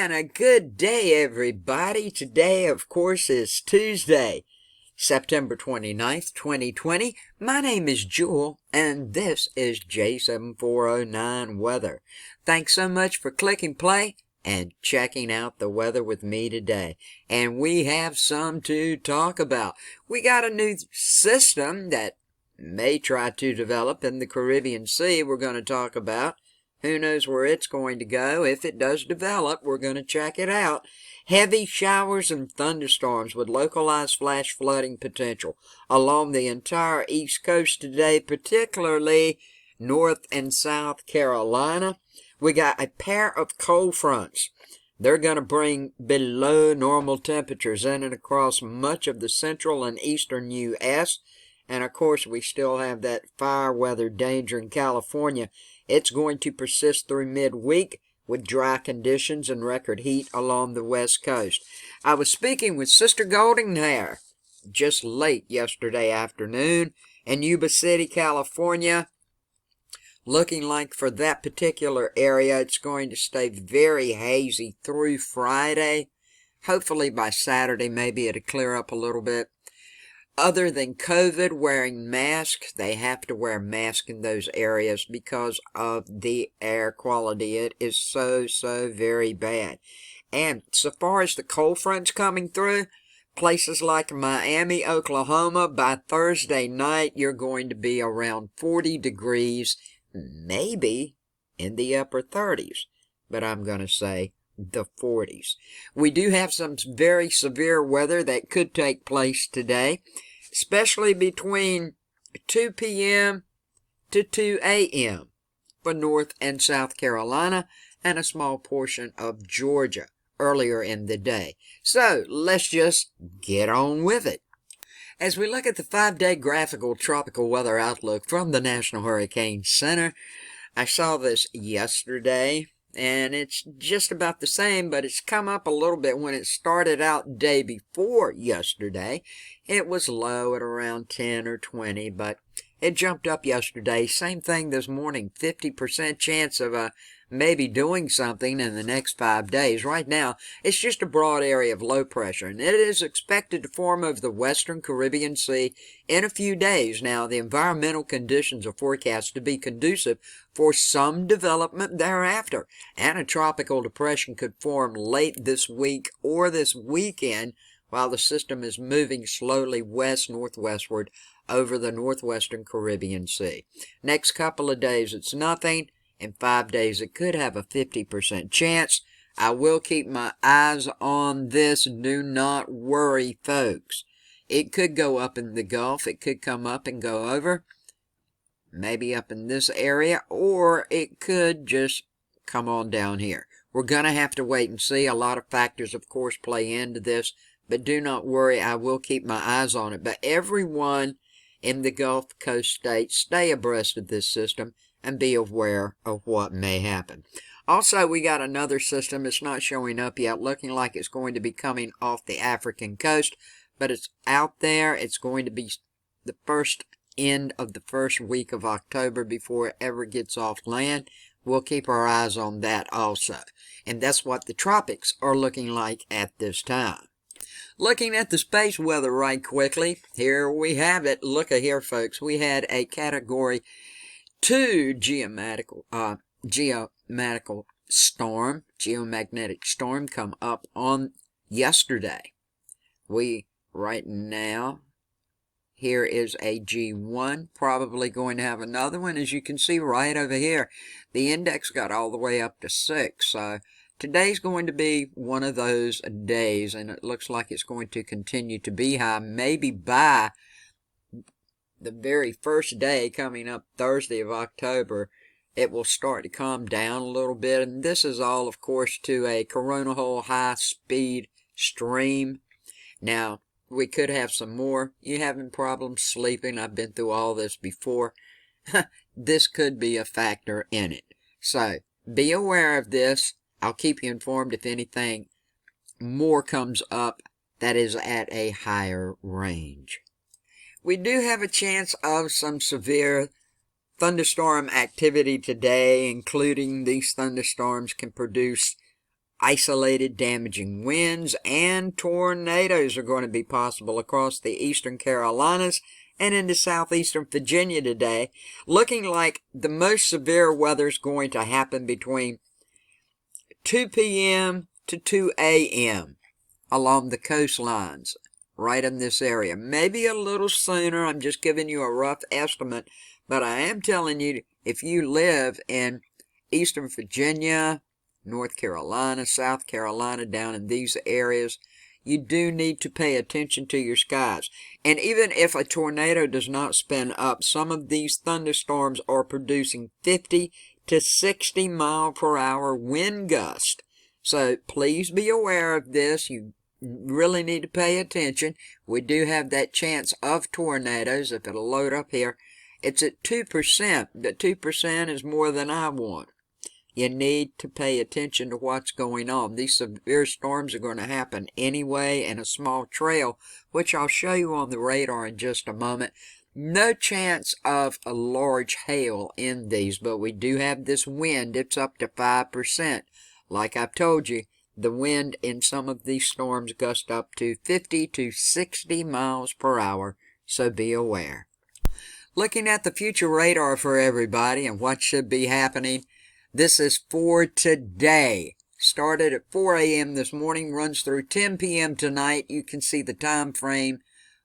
And a good day, everybody. Today, of course, is Tuesday, September 29th, 2020. My name is Jewel, and this is J7409 Weather. Thanks so much for clicking play and checking out the weather with me today. And we have some to talk about. We got a new system that may try to develop in the Caribbean Sea we're going to talk about. Who knows where it's going to go? If it does develop, we're going to check it out. Heavy showers and thunderstorms with localized flash flooding potential along the entire East Coast today, particularly North and South Carolina. We got a pair of cold fronts. They're going to bring below normal temperatures in and across much of the central and eastern U.S., and of course, we still have that fire weather danger in California. It's going to persist through midweek with dry conditions and record heat along the west coast. I was speaking with Sister Goldenhair just late yesterday afternoon in Yuba City, California. Looking like for that particular area, it's going to stay very hazy through Friday. Hopefully by Saturday, maybe it'll clear up a little bit. Other than COVID, wearing masks, they have to wear masks in those areas because of the air quality. It is so very bad. And so far as the cold fronts coming through, places like Miami, Oklahoma, by Thursday night, you're going to be around 40 degrees, maybe in the upper 30s. But I'm going to say the 40s. We do have some very severe weather that could take place today, especially between 2 p.m. to 2 a.m. for North and South Carolina and a small portion of Georgia earlier in the day. So let's just get on with it. As we look at the 5-day graphical tropical weather outlook from the National Hurricane Center, I saw this yesterday, and it's just about the same, but it's come up a little bit. When it started out day before yesterday, it was low at around 10 or 20, but it jumped up yesterday. Same thing this morning, 50% chance of maybe doing something in the next 5 days. Right now, it's just a broad area of low pressure, and it is expected to form over the western Caribbean Sea in a few days. Now, the environmental conditions are forecast to be conducive for some development thereafter, and a tropical depression could form late this week or this weekend while the system is moving slowly west-northwestward over the northwestern Caribbean Sea. Next couple of days, it's nothing. In 5 days, it could have a 50% chance. I will keep my eyes on this. Do not worry, folks. It could go up in the Gulf. It could come up and go over, maybe up in this area, or it could just come on down here. We're going to have to wait and see. A lot of factors, of course, play into this, but do not worry. I will keep my eyes on it. But everyone in the Gulf Coast states, stay abreast of this system and be aware of what may happen. Also, we got another system. It's not showing up yet, looking like it's going to be coming off the African coast, but it's out there. It's going to be the end of the first week of October before it ever gets off land. We'll keep our eyes on that also. And that's what the tropics are looking like at this time. Looking at the space weather right quickly, here we have it. Look at here, folks. We had a Category 2 geomagnetic storm come up on yesterday. Right now, here is a G1, probably going to have another one. As you can see right over here, the index got all the way up to 6. So today's going to be one of those days, and it looks like it's going to continue to be high. Maybe by the very first day coming up Thursday of October, it will start to calm down a little bit. And this is all, of course, to a coronal hole high-speed stream. Now, we could have some more. You having problems sleeping? I've been through all this before. This could be a factor in it. So, be aware of this. I'll keep you informed if anything more comes up that is at a higher range. We do have a chance of some severe thunderstorm activity today, including these thunderstorms can produce Isolated damaging winds and tornadoes are going to be possible across the eastern Carolinas and into southeastern Virginia today, looking like the most severe weather is going to happen between 2 p.m. to 2 a.m. along the coastlines right in this area. Maybe a little sooner. I'm just giving you a rough estimate, but I am telling you, if you live in eastern Virginia, North Carolina, South Carolina, down in these areas, you do need to pay attention to your skies. And even if a tornado does not spin up, some of these thunderstorms are producing 50 to 60 mile per hour wind gust. So please be aware of this. You really need to pay attention. We do have that chance of tornadoes. If it'll load up here, it's at 2%. But 2% is more than I want. You need to pay attention to what's going on. These severe storms are going to happen anyway in a small trail, which I'll show you on the radar in just a moment. No chance of a large hail in these, but we do have this wind. It's up to 5%. Like I've told you, the wind in some of these storms gust up to 50 to 60 miles per hour, so be aware. Looking at the future radar for everybody and what should be happening, this is for today. Started at 4 a.m. this morning, runs through 10 p.m. tonight. You can see the time frame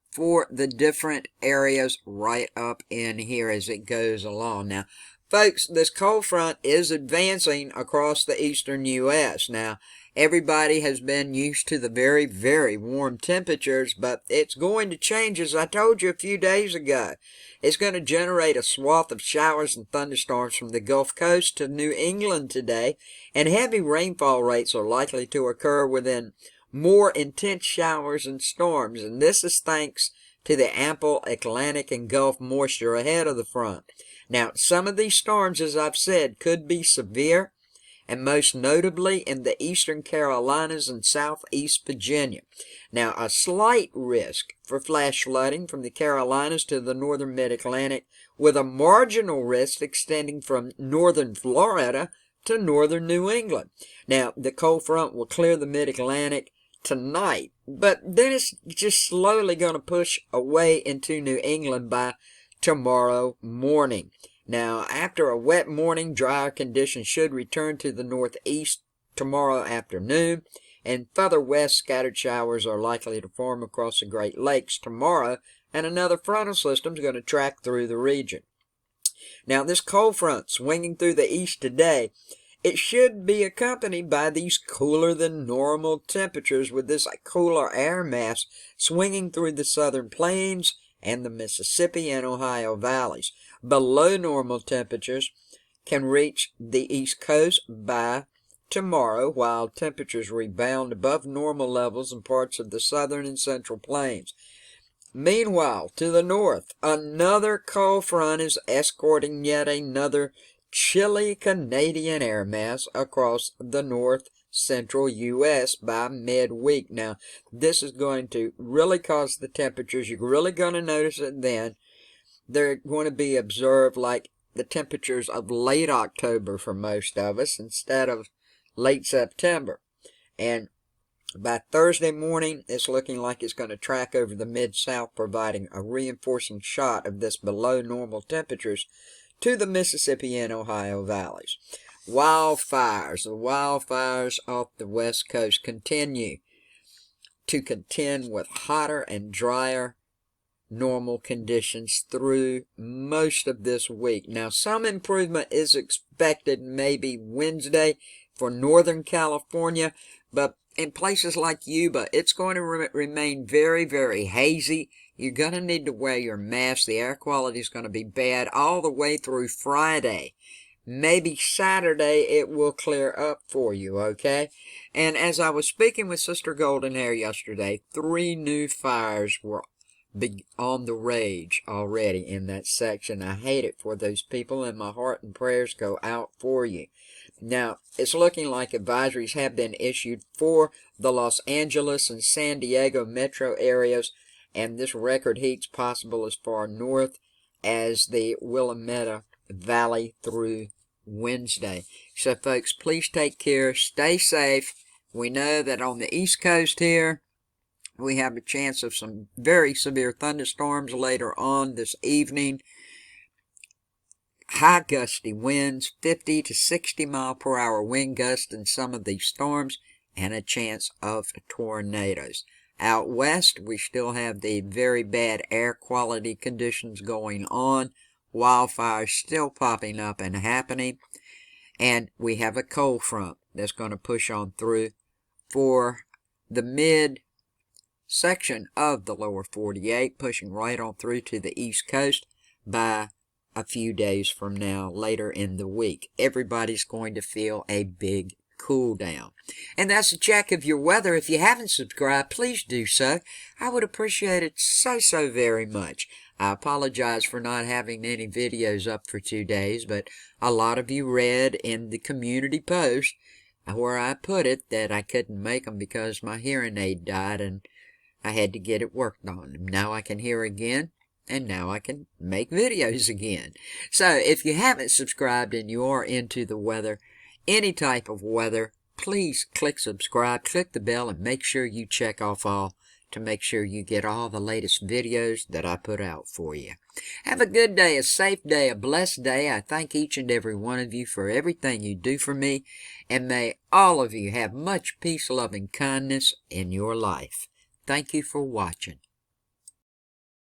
for the different areas right up in here as it goes along. Now, folks, this cold front is advancing across the eastern U.S. Now, everybody has been used to the very, very warm temperatures, but it's going to change, as I told you a few days ago. It's going to generate a swath of showers and thunderstorms from the Gulf Coast to New England today, and heavy rainfall rates are likely to occur within more intense showers and storms, and this is thanks to the ample Atlantic and Gulf moisture ahead of the front. Now, some of these storms, as I've said, could be severe, and most notably in the eastern Carolinas and southeast Virginia. Now, a slight risk for flash flooding from the Carolinas to the northern mid-Atlantic, with a marginal risk extending from northern Florida to northern New England. Now, the cold front will clear the mid-Atlantic tonight, but then it's just slowly going to push away into New England by tomorrow morning. Now, after a wet morning, drier conditions should return to the northeast tomorrow afternoon, and further west scattered showers are likely to form across the Great Lakes tomorrow, and another frontal system is going to track through the region. Now, this cold front swinging through the east today, it should be accompanied by these cooler than normal temperatures, with this cooler air mass swinging through the southern plains and the Mississippi and Ohio valleys. Below normal temperatures can reach the East Coast by tomorrow, while temperatures rebound above normal levels in parts of the southern and central plains. Meanwhile, to the north, another cold front is escorting yet another chilly Canadian air mass across the north central U.S. by midweek. Now, this is going to really cause the temperatures. You're really going to notice it then. They're going to be observed like the temperatures of late October for most of us instead of late September. And by Thursday morning, it's looking like it's going to track over the Mid-South, providing a reinforcing shot of this below normal temperatures to the Mississippi and Ohio valleys. Wildfires. The wildfires off the West Coast continue to contend with hotter and drier normal conditions through most of this week. Now, some improvement is expected maybe Wednesday for Northern California, but in places like Yuba, it's going to remain very, very hazy. You're going to need to wear your mask. The air quality is going to be bad all the way through Friday. Maybe Saturday it will clear up for you, okay? And as I was speaking with Sister Goldenhair yesterday, 3 new fires were on the rage already in that section. I hate it for those people, and my heart and prayers go out for you. Now, it's looking like advisories have been issued for the Los Angeles and San Diego metro areas, and this record heat's possible as far north as the Willamette Valley through Wednesday. So, folks, please take care, stay safe, We know that on the East Coast here, we have a chance of some very severe thunderstorms later on this evening. High gusty winds, 50 to 60 mile per hour wind gusts in some of these storms, and a chance of tornadoes. Out west, we still have the very bad air quality conditions going on, wildfires still popping up and happening, and we have a cold front that's going to push on through for the mid section of the lower 48, pushing right on through to the East Coast by a few days from now, later in the week. Everybody's going to feel a big cool down. And that's a check of your weather. If you haven't subscribed, please do so. I would appreciate it so very much. I apologize for not having any videos up for 2 days, but a lot of you read in the community post where I put it that I couldn't make them because my hearing aid died and I had to get it worked on. Now I can hear again, and now I can make videos again. So if you haven't subscribed and you are into the weather, any type of weather, please click subscribe, click the bell, and make sure you check off all to make sure you get all the latest videos that I put out for you. Have a good day, a safe day, a blessed day. I thank each and every one of you for everything you do for me, and may all of you have much peace, love, and kindness in your life. Thank you for watching.